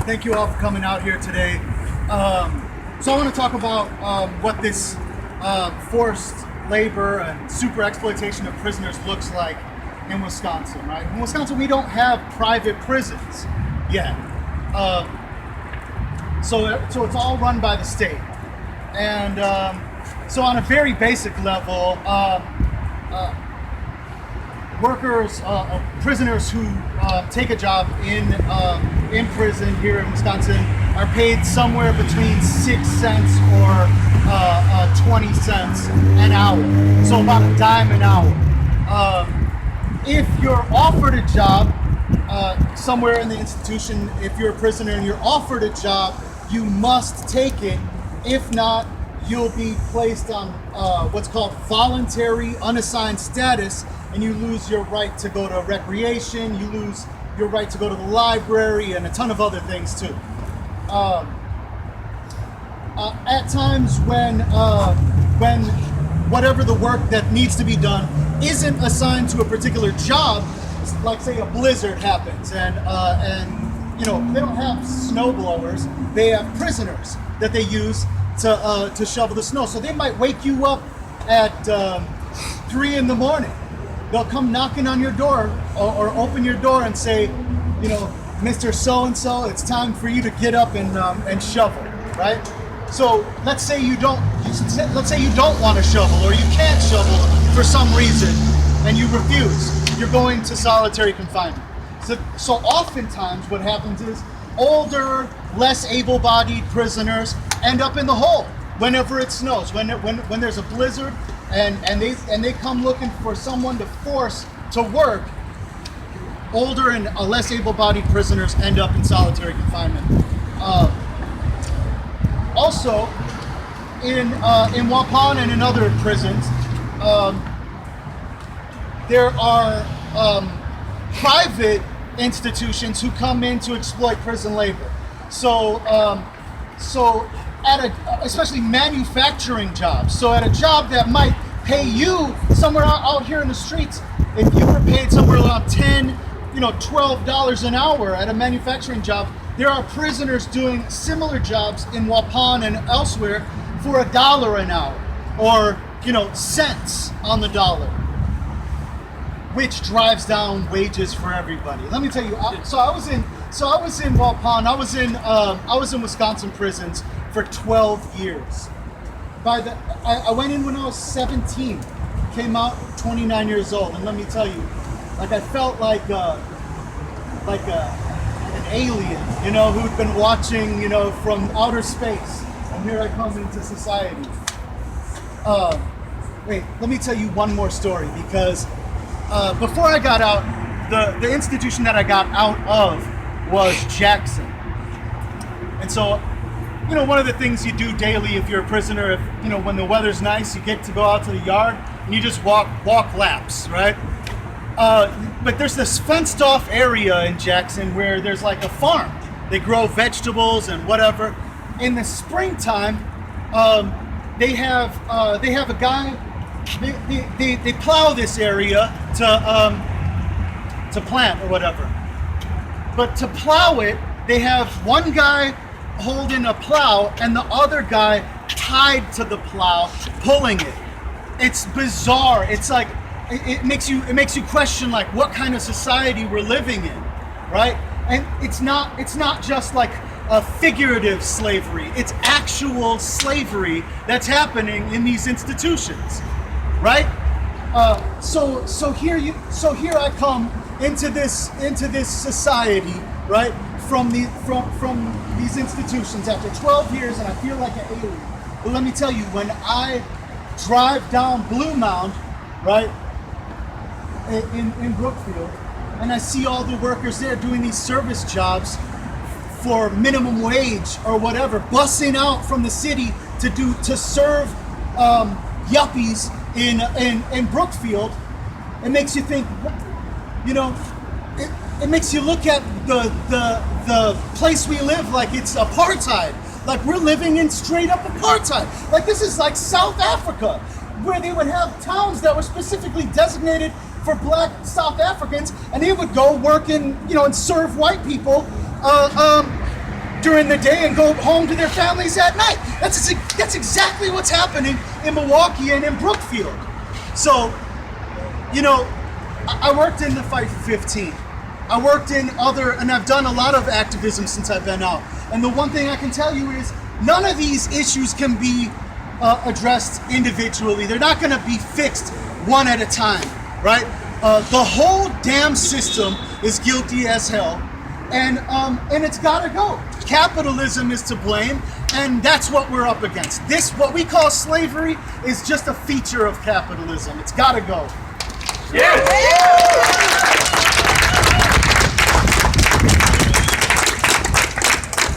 Thank you all for coming out here today. So I want to talk about what this forced labor and super exploitation of prisoners looks like in Wisconsin, right? In Wisconsin, we don't have private prisons yet. So it's all run by the state. And so on a very basic level, workers, prisoners who take a job in prison here in Wisconsin are paid somewhere between 6 cents or 20 cents an hour. So about a dime an hour. If you're offered a job somewhere in the institution, if you're a prisoner and you're offered a job, you must take it. If not, you'll be placed on what's called voluntary unassigned status, and you lose your right to go to recreation, you lose your right to go to the library, and a ton of other things too. At times when whatever the work that needs to be done isn't assigned to a particular job, like say a blizzard happens, and you know, they don't have snow blowers, they have prisoners that they use to shovel the snow. So they might wake you up at 3 in the morning. They'll come knocking on your door or open your door and say, you know, Mr. So-and-so, it's time for you to get up and shovel, right? So let's say you don't want to shovel, or you can't shovel for some reason, and you refuse. You're going to solitary confinement. So oftentimes what happens is older, less able-bodied prisoners end up in the hole whenever it snows, when there's a blizzard, and they come looking for someone to force to work. Older and less able-bodied prisoners end up in solitary confinement. Also, in Waupun and in other prisons, there are private institutions who come in to exploit prison labor. So especially manufacturing jobs. So at a job that might pay you somewhere out here in the streets, if you were paid somewhere around $10, $12 an hour at a manufacturing job, there are prisoners doing similar jobs in Waupun and elsewhere for $1 an hour, or cents on the dollar, which drives down wages for everybody. Let me tell you. So I was in Waupun. I was in Wisconsin prisons for 12 years. I went in when I was 17, came out 29 years old, and let me tell you, like I felt like an alien, who'd been watching, from outer space, and here I come into society. Wait, let me tell you one more story, because before I got out, the institution that I got out of was Jackson. And so, one of the things you do daily if you're a prisoner, if when the weather's nice, you get to go out to the yard and you just walk laps, right? But there's this fenced off area in Jackson where there's like a farm. They grow vegetables and whatever. In the springtime, they have a guy. They plow this area to plant or whatever. But to plow it, they have one guy holding a plow and the other guy tied to the plow, pulling it. It's bizarre. It's like it makes you question like what kind of society we're living in, right? And it's not just like a figurative slavery. It's actual slavery that's happening in these institutions, right? So here I come into this society, right? From these institutions after 12 years, and I feel like an alien. But let me tell you, when I drive down Blue Mound, right, in Brookfield, and I see all the workers there doing these service jobs for minimum wage or whatever, bussing out from the city to serve yuppies in Brookfield, it makes you think, it makes you look at the place we live like it's apartheid. Like we're living in straight up apartheid. Like this is like South Africa, where they would have towns that were specifically designated for black South Africans, and they would go work and serve white people during the day and go home to their families at night. That's exactly what's happening in Milwaukee and in Brookfield. So, you know, I worked in the Fight for 15. I worked in and I've done a lot of activism since I've been out. And the one thing I can tell you is none of these issues can be addressed individually. They're not going to be fixed one at a time, right? The whole damn system is guilty as hell, and it's got to go. Capitalism is to blame, and that's what we're up against. This, what we call slavery, is just a feature of capitalism. It's got to go. Yes.